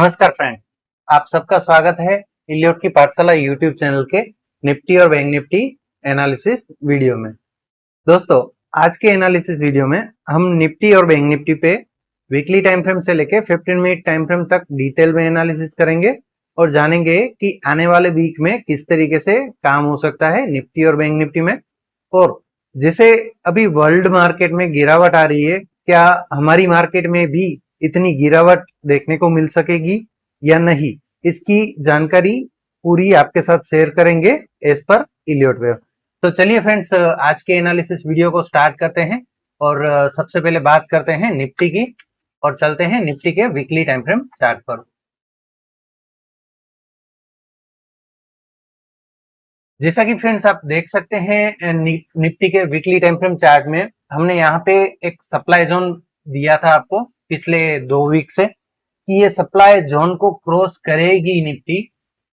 नमस्कार फ्रेंड्स, आप सबका स्वागत है इलियट की पाठशाला यूट्यूब चैनल के निफ्टी और बैंक निफ्टी एनालिसिस वीडियो में। दोस्तों, आज के एनालिसिस वीडियो में हम निफ्टी और बैंक निफ्टी पे वीकली टाइम फ्रेम से लेके 15 मिनट टाइम फ्रेम तक डिटेल में एनालिसिस करेंगे और जानेंगे कि आने वाले वीक में किस तरीके से काम हो सकता है निफ्टी और बैंक निफ्टी में। और जैसे अभी वर्ल्ड मार्केट में गिरावट आ रही है, क्या हमारी मार्केट में भी इतनी गिरावट देखने को मिल सकेगी या नहीं, इसकी जानकारी पूरी आपके साथ शेयर करेंगे एज पर इलियट वेव। तो चलिए फ्रेंड्स, आज के एनालिसिस वीडियो को स्टार्ट करते हैं और सबसे पहले बात करते हैं निफ्टी की और चलते हैं निफ्टी के वीकली टाइम फ्रेम चार्ट पर। जैसा कि फ्रेंड्स आप देख सकते हैं निफ्टी के वीकली टाइम फ्रेम चार्ट में हमने यहाँ पे एक सप्लाई जोन दिया था आपको पिछले 2 वीक से कि ये सप्लाई जोन को क्रॉस करेगी निफ्टी,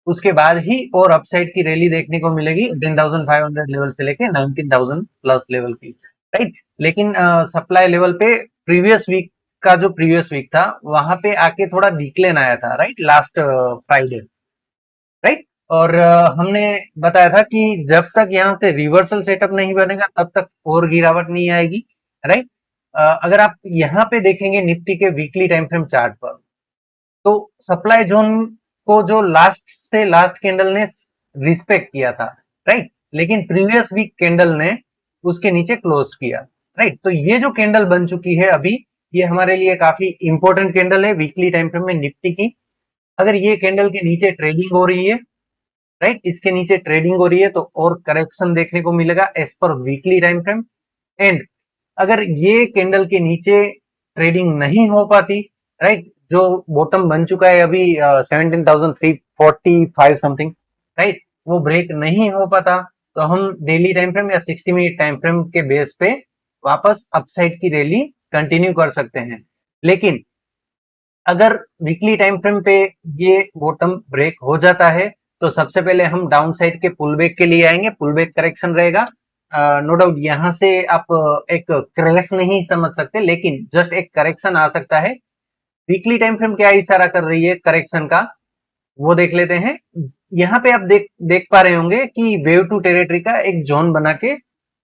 उसके बाद ही और अपसाइड की रैली देखने को मिलेगी 10,500 लेवल से लेके 19,000 प्लस लेवल की, राइट। लेकिन सप्लाई लेवल पे प्रीवियस वीक था वहां पे आके थोड़ा डिक्लेन आया था, राइट, लास्ट फ्राइडे, राइट। और हमने बताया था कि जब तक यहाँ से रिवर्सल सेटअप नहीं बनेगा तब तक और गिरावट नहीं आएगी, राइट। अगर आप यहाँ पे देखेंगे निफ्टी के वीकली टाइम फ्रेम चार्ट पर, तो सप्लाई जोन को जो लास्ट से लास्ट कैंडल ने रिस्पेक्ट किया था, राइट, लेकिन प्रीवियस वीक कैंडल ने उसके नीचे क्लोज किया, राइट। तो ये जो कैंडल बन चुकी है अभी, ये हमारे लिए काफी इंपॉर्टेंट कैंडल है वीकली टाइम फ्रेम में निफ्टी की। अगर ये कैंडल के नीचे ट्रेडिंग हो रही है, राइट, इसके नीचे ट्रेडिंग हो रही है, तो और करेक्शन देखने को मिलेगा एज पर वीकली टाइम फ्रेम। एंड अगर ये कैंडल के नीचे ट्रेडिंग नहीं हो पाती, राइट, जो बॉटम बन चुका है अभी 17,345 समथिंग, राइट, वो ब्रेक नहीं हो पाता, तो हम डेली टाइम फ्रेम या 60 मिनट टाइम फ्रेम के बेस पे वापस अपसाइड की रैली कंटिन्यू कर सकते हैं। लेकिन अगर वीकली टाइम फ्रेम पे ये बॉटम ब्रेक हो जाता है तो सबसे पहले हम डाउन साइड के पुल बैक के लिए आएंगे, पुल बैक करेक्शन रहेगा। नो डाउट यहाँ से आप एक क्रैश नहीं समझ सकते, लेकिन जस्ट एक करेक्शन आ सकता है। वीकली टाइम फ्रेम क्या इशारा कर रही है करेक्शन का, वो देख लेते हैं। यहाँ पे आप देख पा रहे होंगे कि वेव टू टेरिटरी का एक जोन बना के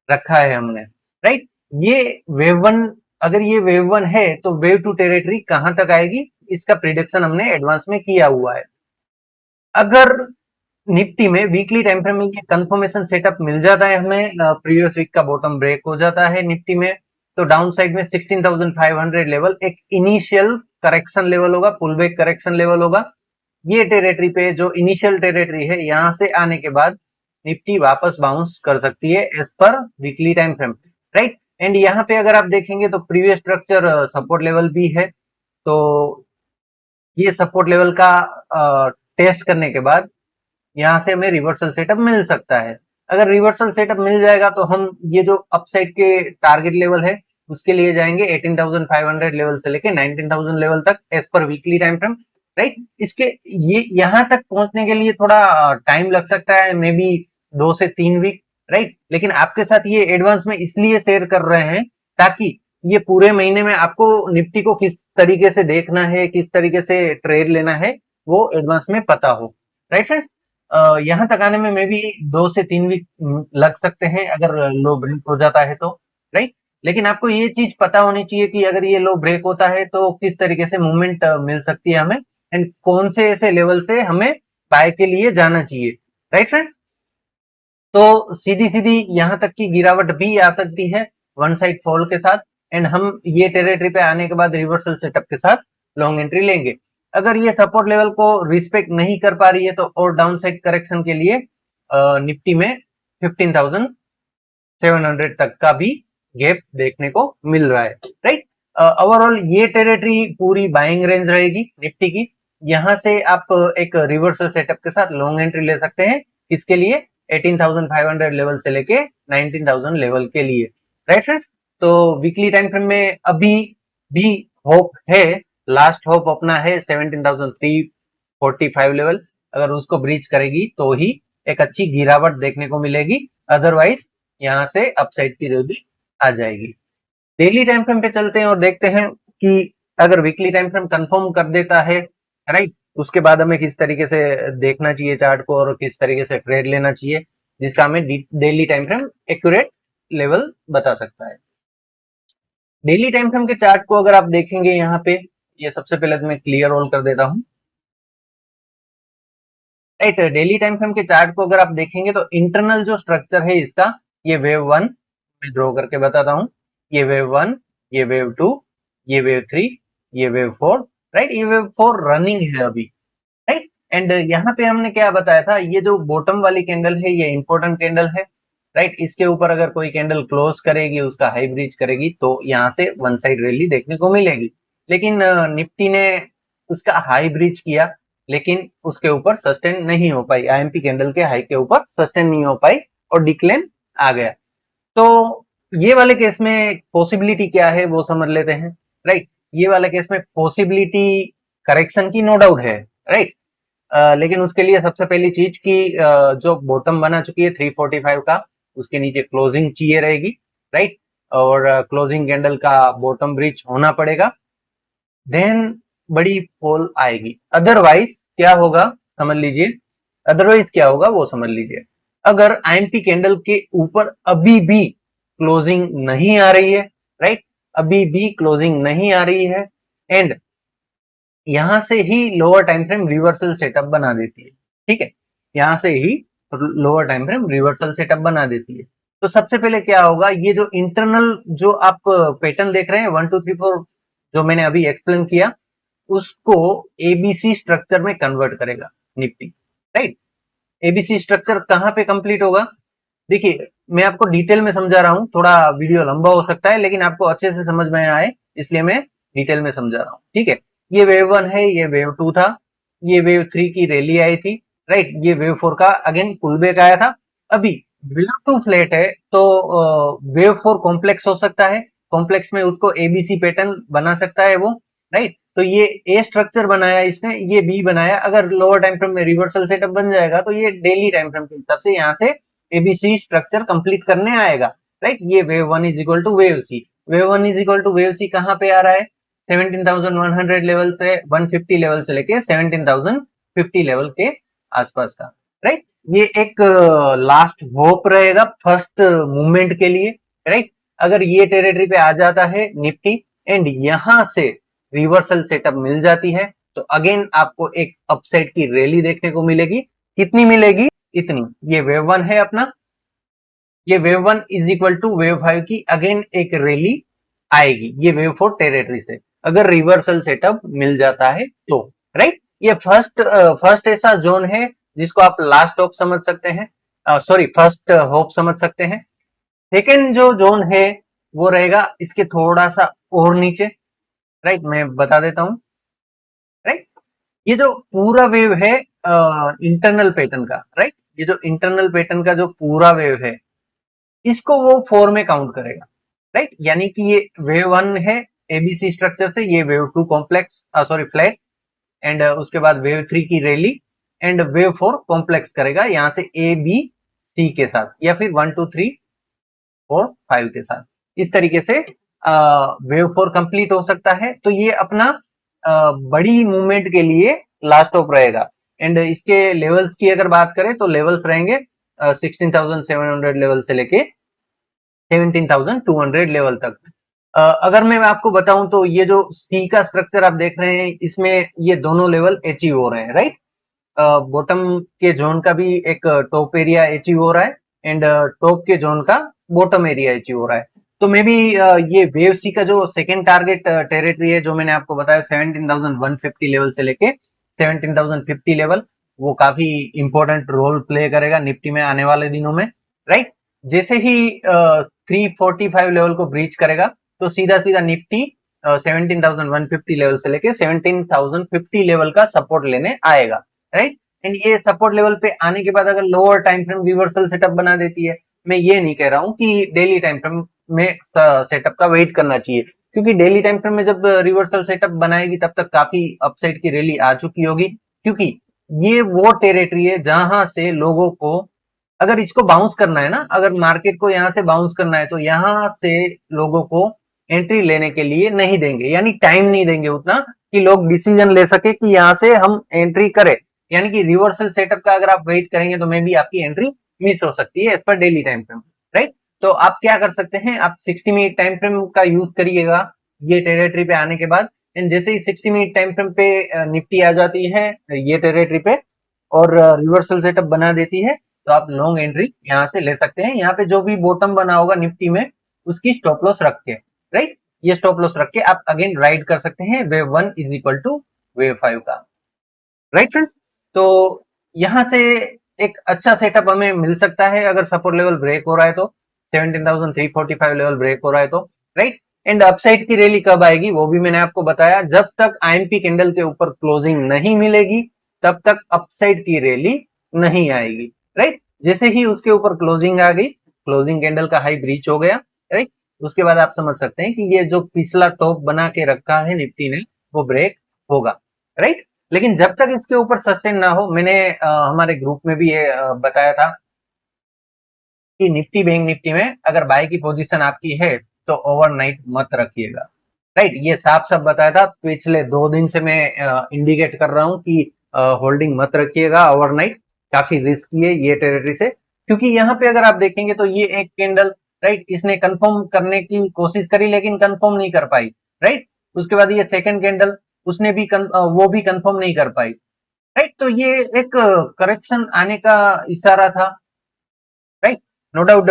रखा है हमने, राइट। ये वेव वन, अगर ये वेव वन है तो वेव टू टेरिटरी कहां तक आएगी, इसका प्रिडिक्शन हमने एडवांस में किया हुआ है। अगर निफ्टी में वीकली टाइम फ्रेम में ये कंफर्मेशन सेटअप मिल जाता है हमें, प्रीवियस वीक का बॉटम ब्रेक हो जाता है निफ्टी में, तो डाउन साइड में 16,500 लेवल एक इनिशियल करेक्शन लेवल होगा, पुल बैक करेक्शन लेवल होगा। ये टेरिटरी पे जो इनिशियल टेरिटरी है, यहाँ से आने के बाद निफ्टी वापस बाउंस कर सकती है एज पर weekly time frame, right. And यहाँ पे अगर आप देखेंगे तो प्रीवियस स्ट्रक्चर सपोर्ट लेवल भी है, तो ये सपोर्ट लेवल का टेस्ट करने के बाद यहाँ से हमें रिवर्सल सेटअप मिल सकता है। अगर रिवर्सल सेटअप मिल जाएगा तो हम ये जो अपसाइड के टारगेट लेवल है उसके लिए जाएंगे 18,500 लेवल से लेके 19,000 लेवल तक एज पर वीकली टाइम फ्रेम, राइट। इसके ये यहाँ तक पहुंचने के लिए थोड़ा टाइम लग सकता है, मे बी 2 से 3 वीक, राइट। लेकिन आपके साथ ये एडवांस में इसलिए शेयर कर रहे हैं ताकि ये पूरे महीने में आपको निफ्टी को किस तरीके से देखना है, किस तरीके से ट्रेड लेना है, वो एडवांस में पता हो, राइट फ्रेंड्स। यहाँ तक आने में मे बी 2 से 3 वीक लग सकते हैं अगर लो ब्रेक हो जाता है तो, राइट। लेकिन आपको ये चीज पता होनी चाहिए कि अगर ये लो ब्रेक होता है तो किस तरीके से मूवमेंट मिल सकती है हमें, एंड कौन से ऐसे लेवल से हमें बाय के लिए जाना चाहिए, राइट फ्रेंड। तो सीधी सीधी यहाँ तक की गिरावट भी आ सकती है वन साइड फॉल के साथ, एंड हम ये टेरिटरी पे आने के बाद रिवर्सल सेटअप के साथ लॉन्ग एंट्री लेंगे। अगर ये सपोर्ट लेवल को रिस्पेक्ट नहीं कर पा रही है तो और डाउन साइड करेक्शन के लिए निफ्टी में 15,700 तक का भी गैप देखने को मिल रहा है, राइट। ओवरऑल ये टेरिटरी पूरी बाइंग रेंज रहेगी निफ्टी की। यहाँ से आप एक रिवर्सल सेटअप के साथ लॉन्ग एंट्री ले सकते हैं, इसके लिए 18,500 लेवल से लेके 19,000 लेवल के लिए, राइट फ्रेंड्स। तो वीकली टाइम फ्रेम में अभी भी होप है, लास्ट होप अपना है 17,345 लेवल, अगर उसको ब्रीच करेगी तो ही एक अच्छी गिरावट देखने को मिलेगी, अदरवाइज यहाँ से अपसाइड की रैली आ जाएगी। डेली टाइम फ्रेम पे चलते हैं और देखते हैं कि अगर वीकली टाइम फ्रेम कंफर्म कर देता है राइट। उसके बाद हमें किस तरीके से देखना चाहिए चार्ट को और किस तरीके से ट्रेड लेना चाहिए, जिसका हमें daily time frame accurate level बता सकता है। डेली टाइम फ्रेम के चार्ट को अगर आप देखेंगे यहाँ पे, ये सबसे पहले तो मैं क्लियर ऑल कर देता हूँ। राइट, डेली टाइम फ्रेम के चार्ट को अगर आप देखेंगे तो इंटरनल जो स्ट्रक्चर है इसका, ये वेव वन मैं ड्रॉ करके बताता हूँ, ये वेव वन, ये वेव टू, ये वेव थ्री, ये वेव फोर। राइट, ये वेव फोर रनिंग है अभी। राइट, एंड यहाँ पे हमने क्या बताया था, ये जो बॉटम वाली कैंडल है ये इंपॉर्टेंट कैंडल है। राइट, इसके ऊपर अगर कोई कैंडल क्लोज करेगी, उसका हाई ब्रीच करेगी, तो यहाँ से वन साइड रैली देखने को मिलेगी। लेकिन निफ्टी ने उसका हाई ब्रीच किया, लेकिन उसके ऊपर सस्टेन नहीं हो पाई, आईएमपी कैंडल के हाई के ऊपर सस्टेन नहीं हो पाई और डिक्लेन आ गया। तो ये वाले केस में पॉसिबिलिटी क्या है वो समझ लेते हैं। राइट, ये वाले केस में पॉसिबिलिटी करेक्शन की नो डाउट है। राइट, लेकिन उसके लिए सबसे पहली चीज की जो बॉटम बना चुकी है 345 का, उसके नीचे क्लोजिंग चाहिए रहेगी। राइट, और क्लोजिंग कैंडल का बॉटम ब्रीच होना पड़ेगा, देन बड़ी फॉल आएगी। अदरवाइज क्या होगा समझ लीजिए, अदरवाइज क्या होगा वो समझ लीजिए। अगर आईएमपी कैंडल के ऊपर अभी भी क्लोजिंग नहीं आ रही है, राइट, अभी भी क्लोजिंग नहीं आ रही है, एंड यहां से ही lower time frame reversal setup बना देती है। ठीक है, यहां से ही lower time frame reversal setup बना देती है। तो सबसे पहले क्या होगा, ये जो इंटरनल जो आप पैटर्न देख रहे हैं 1 2 3 4 जो मैंने अभी एक्सप्लेन किया, उसको एबीसी स्ट्रक्चर में कन्वर्ट करेगा निफ्टी। राइट, एबीसी स्ट्रक्चर कहां पे कंप्लीट होगा, देखिए मैं आपको डिटेल में समझा रहा हूं, थोड़ा वीडियो लंबा हो सकता है लेकिन आपको अच्छे से समझ में आए इसलिए मैं डिटेल में समझा रहा हूं। ठीक है, ये वेव वन है, ये वेव टू था, ये वेव थ्री की रैली आई थी। राइट, ये वेव फोर का अगेन पुल बैक आया था। अभी वेव टू फ्लैट है, तो वेव फोर कॉम्प्लेक्स हो सकता है, कॉम्प्लेक्स में उसको एबीसी पैटर्न बना सकता है वो। राइट, तो ये ए स्ट्रक्चर बनाया इसने, ये बी बनाया, अगर लोअर टाइम फ्रेम में रिवर्सल सेटअप बन जाएगा तो ये डेली टाइम फ्रेम के हिसाब से यहाँ से एबीसी स्ट्रक्चर कंप्लीट करने आएगा। राइट, ये wave one is equal to wave C, wave one is equal to wave C कहाँ पे आ रहा है, 17,100 लेवल से 150 लेवल से लेके 17,050 लेवल के आसपास का। राइट, ये एक लास्ट होप रहेगा फर्स्ट मूवमेंट के लिए। राइट, अगर ये टेरिटरी पे आ जाता है निफ्टी एंड यहां से रिवर्सल सेटअप मिल जाती है, तो अगेन आपको एक अपसाइड की रैली देखने को मिलेगी। कितनी मिलेगी, इतनी। ये वेव वन है अपना, ये wave one is equal to wave five की अगेन एक रैली आएगी, ये वेव फोर टेरिटरी से अगर रिवर्सल सेटअप मिल जाता है तो। राइट, ये फर्स्ट ऐसा जोन है जिसको आप लास्ट होप समझ सकते हैं, सॉरी फर्स्ट होप समझ सकते हैं। सेकेंड जो जोन है वो रहेगा इसके थोड़ा सा और नीचे। राइट, मैं बता देता हूं। राइट, ये जो पूरा वेव है इंटरनल पैटर्न का, राइट, ये जो इंटरनल पैटर्न का जो पूरा वेव है इसको वो फोर में काउंट करेगा। राइट, यानी कि ये वेव वन है एबीसी स्ट्रक्चर से, ये wave two complex sorry flat, and उसके बाद वेव थ्री की rally, and wave four complex करेगा यहाँ से ए बी सी के साथ, या फिर 1 2 3 4 5 के साथ। इस तरीके से वेव फोर कंप्लीट हो सकता है। तो ये अपना बड़ी मूवमेंट के लिए लास्ट ऑफ रहेगा। एंड इसके लेवल्स की अगर बात करें तो लेवल्स रहेंगे 16,700 लेवल से लेके 17,200 लेवल तक। अगर मैं आपको बताऊं तो ये जो सी का स्ट्रक्चर आप देख रहे हैं इसमें ये दोनों लेवल अचीव हो रहे हैं। राइट, बॉटम के जोन का भी एक टॉप एरिया अचीव हो रहा है, एंड टॉप के जोन का बॉटम एरिया अचीव हो रहा है। तो मे बी ये वेव सी का जो सेकेंड टारगेट टेरिटरी है जो मैंने आपको बताया 17,150 लेवल से लेके 17,050 लेवल, वो काफी इंपॉर्टेंट रोल प्ले करेगा निफ्टी में आने वाले दिनों में। राइट, जैसे ही 345 लेवल को ब्रीच करेगा तो सीधा सीधा निफ्टी 17,150 लेवल से लेके 17,050 लेवल का सपोर्ट लेने आएगा। राइट, एंड ये सपोर्ट लेवल पे आने के बाद अगर lower time frame reversal setup बना देती है, मैं ये नहीं कह रहा हूं कि डेली टाइम फ्रेम में सेटअप का वेट करना चाहिए, क्योंकि डेली टाइम फ्रेम में जब रिवर्सल सेटअप बनाएगी तब तक काफी अपसाइड की रैली आ चुकी होगी, क्योंकि ये वो टेरिटरी है जहां से लोगों को अगर इसको बाउंस करना है ना, अगर मार्केट को यहां से बाउंस करना है तो यहां से लोगों को एंट्री लेने के लिए नहीं देंगे, यानी टाइम नहीं देंगे उतना कि लोग डिसीजन ले सके कि यहाँ से हम एंट्री करें। यानी कि रिवर्सल सेटअप का अगर आप वेट करेंगे तो मे बी आपकी एंट्री मिस हो सकती है एज पर डेली टाइम फ्रेम, राइट। तो आप क्या कर सकते हैं, आप 60 मिनट टाइम फ्रेम का यूज करिएगा ये टेरिटरी पे आने के बाद। एंड जैसे ही 60 मिनट टाइम फ्रेम पे निफ्टी आ जाती है ये टेरिटरी पे और रिवर्सल सेटअप बना देती है, तो आप लॉन्ग एंट्री यहाँ से ले सकते हैं। यहाँ पे जो भी बॉटम बना होगा निफ्टी में उसकी स्टॉप लॉस रख के, राइट, ये स्टॉप लॉस रख के आप अगेन राइड कर सकते हैं wave 1 is equal to wave 5 का, राइट फ्रेंड्स। तो यहाँ से एक अच्छा सेटअप हमें मिल सकता है अगर सपोर्ट लेवल ब्रेक हो रहा है तो, 17,345 लेवल ब्रेक हो रहा है तो, राइट। एंड अपसाइड की रैली कब आएगी वो भी मैंने आपको बताया, जब तक आईएमपी कैंडल के ऊपर क्लोजिंग नहीं मिलेगी तब तक अपसाइड की रैली नहीं आएगी, राइट। जैसे ही उसके ऊपर क्लोजिंग आ गई, क्लोजिंग कैंडल का हाई ब्रीच हो गया, राइट, उसके बाद आप समझ सकते हैं कि ये जो पिछला टॉप बना के रखा है निफ्टी ने वो ब्रेक होगा, राइट। लेकिन जब तक इसके ऊपर सस्टेन ना हो, मैंने हमारे ग्रुप में भी ये बताया था कि निफ्टी बैंक निफ्टी में अगर बाय की पोजीशन आपकी है तो ओवरनाइट मत रखिएगा, राइट। ये साफ साफ बताया था, पिछले 2 दिन से मैं इंडिकेट कर रहा हूं कि होल्डिंग मत रखिएगा ओवरनाइट, काफी रिस्की है ये टेरिटरी से। क्योंकि यहाँ पे अगर आप देखेंगे तो ये एक कैंडल, राइट, इसने कंफर्म करने की कोशिश करी लेकिन कंफर्म नहीं कर पाई, राइट। उसके बाद ये सेकंड कैंडल, उसने भी वो भी कंफर्म नहीं कर पाई, राइट। तो ये एक करेक्शन आने का इशारा था, राइट। नो डाउट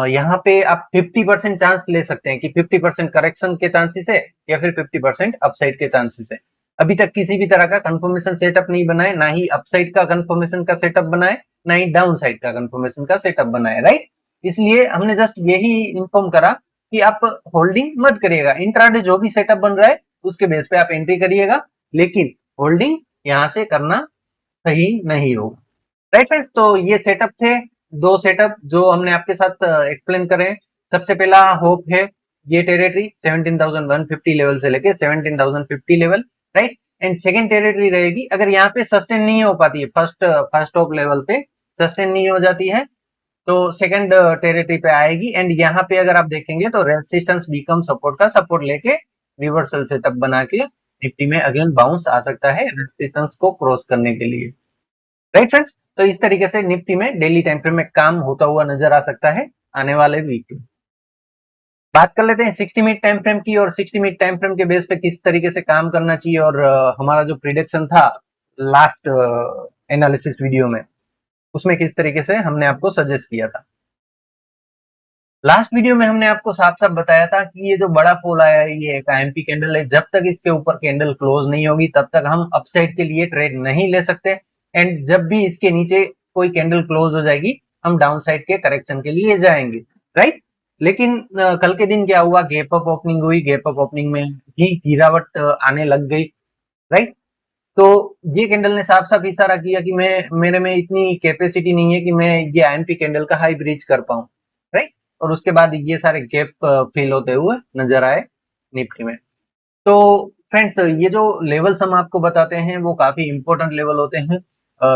यहाँ पे आप 50% चांस ले सकते हैं कि 50% करेक्शन के चांसेस है या फिर 50% अपसाइड के चांसेस है। अभी तक किसी भी तरह का कंफर्मेशन सेटअप नहीं बनाए, ना ही अपसाइड का कंफर्मेशन का सेटअप बनाए, ना ही डाउन साइड का कंफर्मेशन का सेटअप बनाए, राइट। इसलिए हमने जस्ट यही इन्फॉर्म करा कि आप होल्डिंग मत करिएगा, इंट्राडे जो भी सेटअप बन रहा है उसके बेस पे आप एंट्री करिएगा, लेकिन होल्डिंग यहाँ से करना सही नहीं होगा, राइट फ्रेंड्स। तो ये सेटअप थे, 2 सेटअप जो हमने आपके साथ एक्सप्लेन करे। सबसे पहला होप है ये टेरिटरी 17,150 लेवल से लेके 17,050 level, right. And second territory रहेगी अगर यहाँ पे सस्टेन नहीं हो पाती है, फर्स्ट टॉप लेवल पे सस्टेन नहीं हो जाती है तो सेकंड टेरिटरी पे आएगी। एंड यहाँ पे अगर आप देखेंगे तो रेजिस्टेंस बिकम सपोर्ट का सपोर्ट लेके रिवर्सल सेटअप बना के निफ्टी में अगेन बाउंस आ सकता है रेजिस्टेंस को क्रॉस करने के लिए, राइट फ्रेंड्स। तो इस तरीके से निफ्टी में डेली टाइम फ्रेम में काम होता हुआ नजर आ सकता है आने वाले वीक में। बात कर लेते हैं 60 मिनट टाइम फ्रेम की, और 60 मिनट टाइम फ्रेम के बेस पे किस तरीके से काम करना चाहिए, और हमारा जो प्रिडिक्शन था लास्ट एनालिसिस वीडियो में उसमें किस तरीके से हमने आपको सजेस्ट किया था। लास्ट वीडियो में हमने आपको साफ साफ बताया था कि ये जो बड़ा फॉल आया है ये एक आईएमपी कैंडल है, जब तक इसके ऊपर कैंडल क्लोज नहीं होगी तब तक हम अपसाइड के लिए ट्रेड नहीं ले सकते। एंड जब भी इसके नीचे कोई कैंडल क्लोज हो जाएगी हम डाउन साइड के करेक्शन के लिए जाएंगे, राइट। लेकिन कल के दिन क्या हुआ, गैप अप ओपनिंग हुई, गैप अप ओपनिंग में ही गिरावट आने लग गई, राइट। तो ये कैंडल ने साफ साफ इशारा किया कि मैं मेरे में इतनी कैपेसिटी नहीं है कि मैं ये आईएमपी कैंडल का हाई ब्रीच कर पाऊं, राइट। और उसके बाद ये सारे गैप फिल होते हुए नजर आए निफ्टी में। तो फ्रेंड्स ये जो लेवल्स हम आपको बताते हैं वो काफी इंपॉर्टेंट लेवल होते हैं,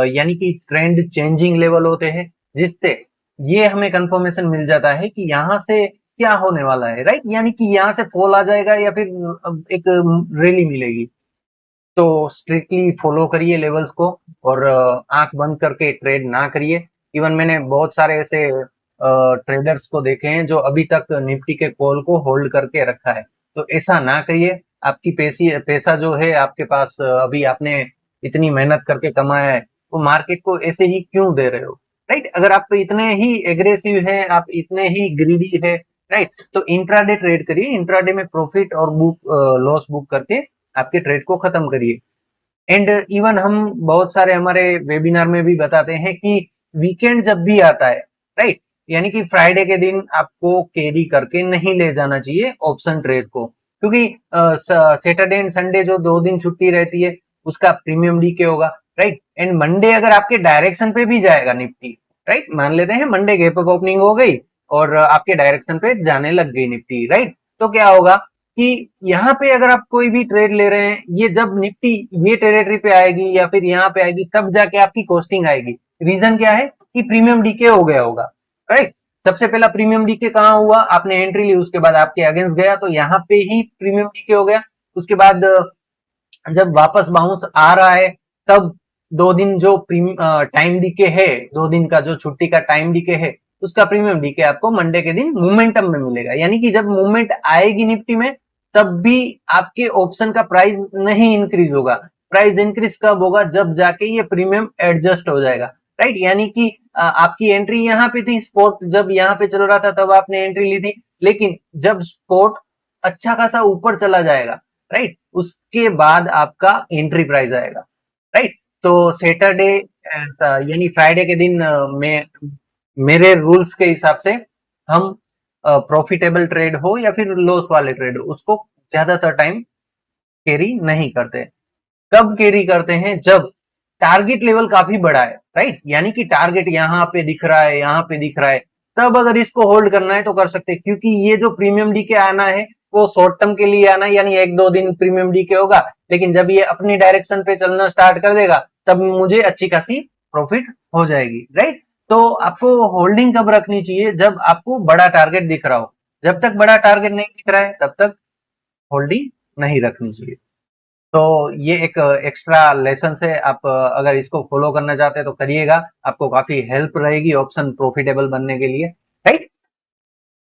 यानी कि ट्रेंड चेंजिंग लेवल होते हैं, जिससे ये हमें कंफर्मेशन मिल जाता है कि यहाँ से क्या होने वाला है, राइट। यानी कि यहाँ से फॉल आ जाएगा या फिर एक रैली मिलेगी। तो स्ट्रिक्टली फॉलो करिए लेवल्स को और आंख बंद करके ट्रेड ना करिए। इवन मैंने बहुत सारे ऐसे ट्रेडर्स को देखे हैं जो अभी तक निफ्टी के कॉल को होल्ड करके रखा है, तो ऐसा ना करिए। आपकी पैसा जो है आपके पास अभी आपने इतनी मेहनत करके कमाया है, वो मार्केट को ऐसे ही क्यों दे रहे हो, राइट। अगर आप इतने ही एग्रेसिव है, आप इतने ही ग्रीडी है, राइट, तो इंट्राडे ट्रेड करिए, इंट्राडे में प्रॉफिट और बुक लॉस बुक करके आपके ट्रेड को खत्म करिए। एंड इवन हम बहुत सारे हमारे वेबिनार में भी बताते हैं कि वीकेंड जब भी आता है, राइट, यानी कि फ्राइडे के दिन आपको कैरी करके नहीं ले जाना चाहिए ऑप्शन ट्रेड को, क्योंकि सैटरडे एंड संडे जो 2 दिन छुट्टी रहती है उसका प्रीमियम डीके होगा, राइट। एंड मंडे अगर आपके डायरेक्शन पे भी जाएगा निफ्टी, राइट, मान लेते हैं मंडे गैप अप ओपनिंग हो गई और आपके डायरेक्शन पे जाने लग गई निफ्टी, राइट, तो क्या होगा कि यहाँ पे अगर आप कोई भी ट्रेड ले रहे हैं, ये जब निफ्टी ये टेरिटरी पे आएगी या फिर यहाँ पे आएगी तब जाके आपकी कॉस्टिंग आएगी। रीजन क्या है कि प्रीमियम डीके हो गया होगा, राइट। सबसे पहला प्रीमियम डीके कहाँ हुआ, आपने एंट्री ली उसके बाद आपके अगेंस्ट गया तो यहाँ पे ही प्रीमियम डीके हो गया। उसके बाद जब वापस बाउंस आ रहा है तब 2 दिन जो टाइम डीके है, 2 दिन का जो छुट्टी का टाइम डीके है, उसका प्रीमियम डीके आपको मंडे के दिन मोमेंटम में मिलेगा। यानी कि जब मूवमेंट आएगी निफ्टी में तब भी आपके ऑप्शन का प्राइस नहीं इंक्रीज होगा। प्राइस इंक्रीज कब होगा? जब जाके ये प्रीमियम एडजस्ट हो जाएगा, राइट। यानी कि आपकी एंट्री यहाँ पे थी, स्पोर्ट जब यहाँ पे चल रहा था तब आपने एंट्री ली थी, लेकिन जब स्पोर्ट अच्छा खासा ऊपर चला जाएगा, राइट, उसके बाद आपका एंट्री प्राइस आएगा, राइट। तो सैटरडे यानी फ्राइडे के दिन में मेरे रूल्स के हिसाब से हम प्रॉफिटेबल ट्रेड हो या फिर लॉस वाले ट्रेड हो, उसको ज्यादातर टाइम कैरी नहीं करते। कब कैरी करते हैं? जब टारगेट लेवल काफी बड़ा है, राइट, यानी कि टारगेट यहाँ पे दिख रहा है, यहाँ पे दिख रहा है, तब अगर इसको होल्ड करना है तो कर सकते हैं। क्योंकि ये जो प्रीमियम डीके आना है वो शॉर्ट टर्म के लिए आना है, यानी 1-2 दिन प्रीमियम डीके होगा, लेकिन जब ये अपनी डायरेक्शन पे चलना स्टार्ट कर देगा तब मुझे अच्छी खासी प्रॉफिट हो जाएगी, राइट। तो आपको होल्डिंग कब रखनी चाहिए? जब आपको बड़ा टारगेट दिख रहा हो। जब तक बड़ा टारगेट नहीं दिख रहा है तब तक होल्डिंग नहीं रखनी चाहिए। तो ये एक एक्स्ट्रा लेसन है, आप अगर इसको फॉलो करना चाहते हैं तो करिएगा, आपको काफी हेल्प रहेगी ऑप्शन प्रॉफिटेबल बनने के लिए, राइट।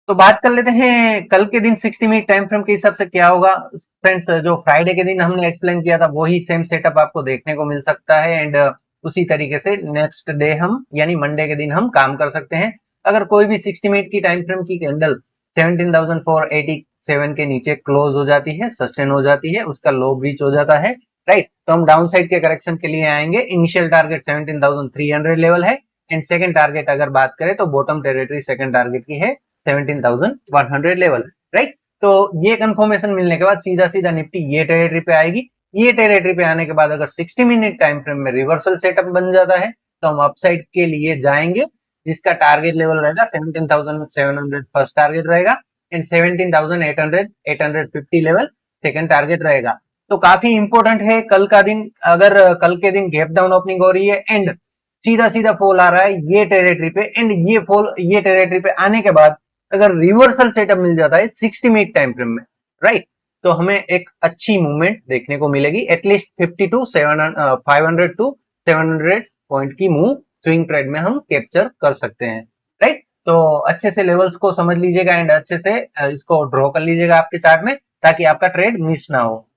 तो बात कर लेते हैं कल के दिन 60 मिनट टाइम फ्रेम के हिसाब से क्या होगा। फ्रेंड्स, जो फ्राइडे के दिन हमने एक्सप्लेन किया था वही सेम सेटअप आपको देखने को मिल सकता है, एंड उसी तरीके से नेक्स्ट डे हम यानी मंडे के दिन हम काम कर सकते हैं। अगर कोई भी 60 मिनट की टाइम फ्रेम की कैंडल 17,487 के नीचे क्लोज हो जाती है, सस्टेन हो जाती है, उसका लो ब्रीच हो जाता है, राइट, तो हम डाउन साइड के करेक्शन के लिए आएंगे। इनिशियल टारगेट 17,300 लेवल है, एंड सेकंड टारगेट अगर बात करें तो बॉटम टेरिटरी सेकंड टारगेट की है 17,100 लेवल, राइट। तो ये कंफर्मेशन मिलने के बाद सीधा सीधा निफ्टी ये टेरिटरी पे आएगी। ये टेरिटरी पे आने के बाद अगर 60 मिनट टाइम फ्रेम में रिवर्सल सेटअप बन जाता है तो हम अपसाइड के लिए जाएंगे, जिसका टारगेट लेवल रहेगा 17,700 फर्स्ट टारगेट रहेगा, एंड 17,800 850 लेवल सेकंड टारगेट रहेगा। तो काफी इंपॉर्टेंट है कल का दिन। अगर कल के दिन गैप डाउन ओपनिंग हो रही है एंड सीधा सीधा फॉल आ रहा है ये टेरिटरी पे, एंड ये फॉल ये टेरिटरी पे आने के बाद अगर रिवर्सल सेटअप मिल जाता है 60 मिनट टाइम फ्रेम में, राइट, तो हमें एक अच्छी मूवमेंट देखने को मिलेगी। एटलीस्ट 50 टू 500 टू 700 पॉइंट की मूव स्विंग ट्रेड में हम कैप्चर कर सकते हैं, राइट। तो अच्छे से लेवल्स को समझ लीजिएगा एंड अच्छे से इसको ड्रॉ कर लीजिएगा आपके चार्ट में, ताकि आपका ट्रेड मिस ना हो।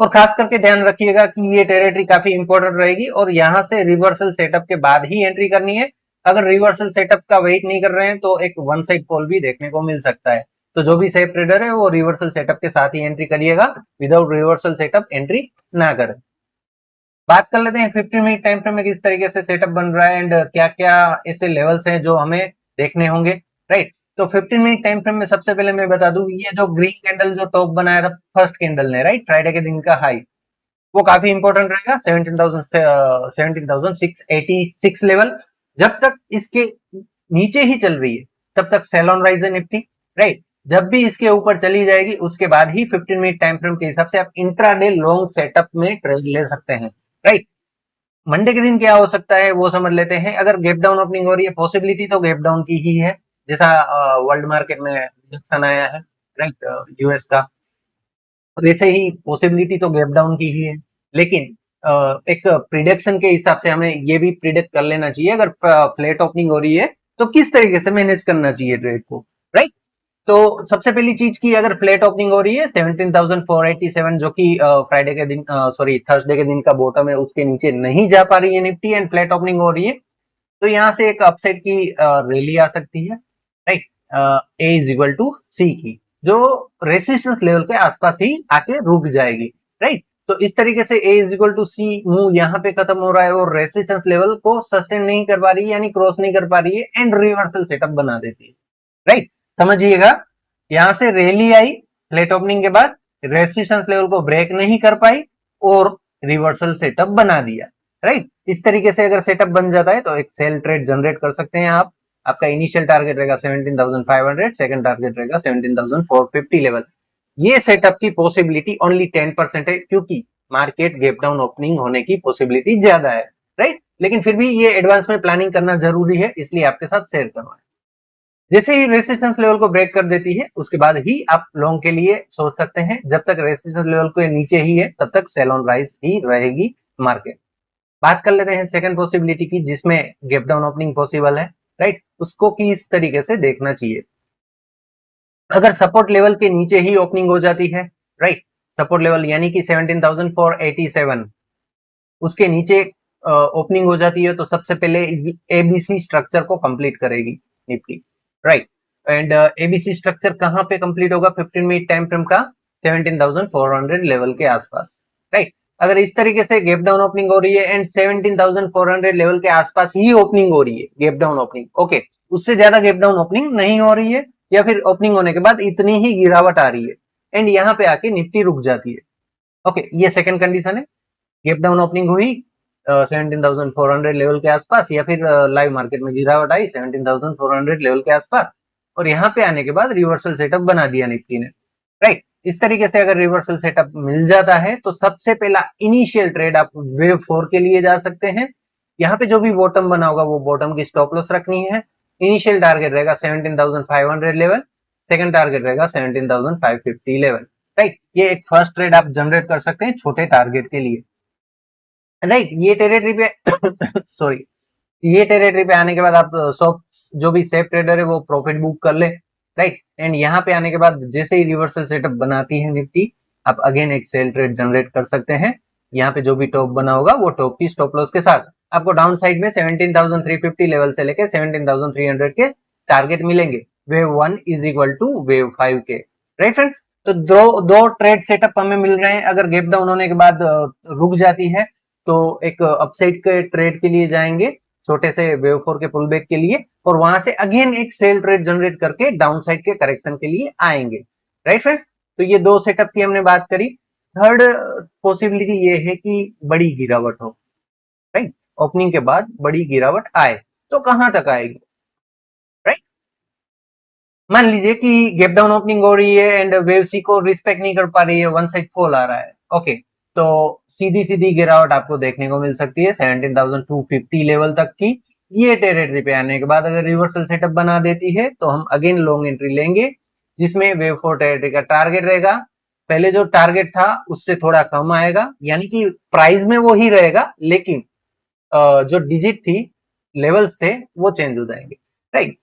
और खास करके ध्यान रखिएगा कि ये टेरिटरी काफी इंपॉर्टेंट रहेगी और यहाँ से रिवर्सल सेटअप के बाद ही एंट्री करनी है। अगर रिवर्सल सेटअप का वेट नहीं कर रहे हैं तो एक वन साइड फॉल भी देखने को मिल सकता है। तो जो भी सेफ ट्रेडर है वो रिवर्सल सेटअप के साथ ही एंट्री करिएगा, विदाउट रिवर्सल सेटअप एंट्री ना करें। बात कर लेते हैं 15 मिनट टाइम फ्रेम में किस तरीके से सेटअप बन रहा है एंड क्या क्या ऐसे लेवल्स हैं जो हमें देखने होंगे, राइट। तो 15 मिनट टाइम फ्रेम में सबसे पहले मैं बता दूं, ये जो ग्रीन कैंडल जो टॉप बनाया था फर्स्ट कैंडल ने, राइट, फ्राइडे के दिन का हाई, वो काफी इंपॉर्टेंट रहेगा 17,686 लेवल। जब तक इसके नीचे ही चल रही है तब तक सेल ऑन राइज है निफ्टी, राइट। जब भी इसके ऊपर चली जाएगी उसके बाद ही 15 मिनट टाइम फ्रेम के हिसाब से आप इंट्राडे लॉन्ग सेटअप में ट्रेड ले सकते हैं, राइट। मंडे के दिन क्या हो सकता है वो समझ लेते हैं। अगर गैप डाउन ओपनिंग हो रही है, पॉसिबिलिटी तो गैप डाउन की ही है, जैसा वर्ल्ड मार्केट में रिजेक्शन आया है, राइट, यूएस का, वैसे ही पॉसिबिलिटी तो गैप डाउन की ही है। लेकिन एक प्रिडिक्शन के हिसाब से हमें ये भी प्रिडिक्ट कर लेना चाहिए, अगर फ्लैट ओपनिंग हो रही है तो किस तरीके से मैनेज करना चाहिए ट्रेड को, राइट। तो सबसे पहली चीज की, अगर फ्लैट ओपनिंग हो रही है 17,487 जो कि फ्राइडे के दिन सॉरी थर्सडे के दिन का बॉटम है, उसके नीचे नहीं जा पा रही है निफ्टी एंड फ्लैट ओपनिंग हो रही है, तो यहाँ से एक अपसाइड की रैली आ सकती है, right, A is equal to C की, जो रेसिस्टेंस लेवल के आसपास ही आके रुक जाएगी, राइट। तो इस तरीके से A is equal to C move यहाँ पे खत्म हो रहा है और रेसिस्टेंस लेवल को सस्टेन नहीं कर पा रही है, यानी क्रॉस नहीं कर पा रही है एंड रिवर्सल सेटअप बना देती है, राइट। समझिएगा, यहां से रैली आई फ्लैट ओपनिंग के बाद, रेसिस्टेंस लेवल को ब्रेक नहीं कर पाई और रिवर्सल सेटअप बना दिया, राइट। इस तरीके से अगर सेटअप बन जाता है तो एक सेल ट्रेड जनरेट कर सकते हैं आप। आपका इनिशियल टारगेट रहेगा 17,500, सेकंड टारगेट रहेगा 17,450 लेवल। ये सेटअप की पॉसिबिलिटी ओनली 10% है, क्योंकि मार्केट गैप डाउन ओपनिंग होने की पॉसिबिलिटी ज्यादा है, राइट। लेकिन फिर भी ये एडवांस में प्लानिंग करना जरूरी है, इसलिए आपके साथ शेयर करना है। जैसे ही रेजिस्टेंस लेवल को ब्रेक कर देती है उसके बाद ही आप लॉन्ग के लिए सोच सकते हैं। जब तक रेजिस्टेंस लेवल के नीचे ही है तब तक सेल ऑन राइज ही रहेगी मार्केट। बात कर लेते हैं सेकंड पॉसिबिलिटी की, जिसमें गैप डाउन ओपनिंग पॉसिबल है, राइट। उसको किस तरीके से देखना चाहिए। अगर सपोर्ट लेवल के नीचे ही ओपनिंग हो जाती है, राइट, सपोर्ट लेवल यानी कि 17,487 उसके नीचे ओपनिंग हो जाती है तो सबसे पहले एबीसी स्ट्रक्चर को कंप्लीट करेगी Nifty, right. And ABC structure कहां पे कंप्लीट होगा, 15 मिनट टाइम फ्रेम का 17,400 लेवल के आसपास, राइट। अगर इस तरीके से गैप डाउन ओपनिंग हो रही है एंड 17,400 लेवल के आसपास ही ओपनिंग हो रही है, गैप डाउन ओपनिंग, ओके, उससे ज्यादा गैप डाउन ओपनिंग नहीं हो रही है, या फिर ओपनिंग होने के बाद इतनी ही गिरावट आ रही है एंड यहाँ पे आके निफ्टी रुक जाती है, ओके, ये सेकंड कंडीशन है। गैप डाउन ओपनिंग हुई 17,400 लेवल के आसपास, या फिर लाइव मार्केट में गिरावट आई 17,400 लेवल के आसपास, और यहाँ पे आने के बाद रिवर्सल सेटअप बना दिया निफ्टी ने, राइट। इस तरीके से अगर रिवर्सल सेटअप मिल जाता है तो सबसे पहला इनिशियल ट्रेड आप वेव 4 के लिए जा सकते हैं। यहाँ पे जो भी बॉटम बना होगा वो बॉटम की स्टॉप लॉस रखनी है। इनिशियल टारगेट रहेगा 17,500 लेवल, सेकंड टारगेट रहेगा 17,550 लेवल, राइट। ये एक फर्स्ट ट्रेड आप जनरेट कर सकते हैं छोटे टारगेट के लिए, राइट। ये टेरिटरी पे सॉरी, ये टेरिटरी पे आने के बाद आप जो भी सेफ ट्रेडर है वो प्रॉफिट बुक कर ले, राइट। एंड यहाँ पे आने के बाद जैसे ही रिवर्सल सेटअप बनाती है निफ्टी, आप अगेन एक सेल ट्रेड जनरेट कर सकते हैं। यहाँ पे जो भी टॉप बना होगा वो टॉप की स्टॉप लॉस के साथ आपको डाउन साइड में 17,350 लेवल से लेके 17,300 के टारगेट मिलेंगे। Wave 1 is equal to wave 5 के, राइट फ्रेंड्स। तो दो दो ट्रेड सेटअप हमें मिल रहे हैं। अगर गैप डाउन होने के बाद रुक जाती है तो एक अपसाइड के ट्रेड के लिए जाएंगे, छोटे से वेव 4 के पुल बैक के लिए, और वहां से अगेन एक सेल ट्रेड जनरेट करके डाउन साइड के करेक्शन के लिए आएंगे, राइट फ्रेंड्स। तो ये दो सेटअप की हमने बात करी। थर्ड पॉसिबिलिटी ये है कि बड़ी गिरावट हो, राइट, ओपनिंग के बाद बड़ी गिरावट आए, तो कहां तक आएगी, राइट। मान लीजिए कि गैप डाउन ओपनिंग हो रही है एंड वेव सी को रिस्पेक्ट नहीं कर पा रही है, वन साइड फॉल आ रहा है, ओके, तो सीधी सीधी गिरावट आपको देखने को मिल सकती है 17,250 लेवल तक की। ये टेरिटरी पे आने के बाद अगर रिवर्सल सेटअप बना देती है तो हम अगेन लॉन्ग एंट्री लेंगे, जिसमें वेव 4 टेरिटरी का टारगेट रहेगा। पहले जो टारगेट था उससे थोड़ा कम आएगा, यानी कि प्राइस में वो ही रहेगा, लेकिन जो डिजिट थी, लेवल्स थे, वो चेंज हो जाएंगे, राइट।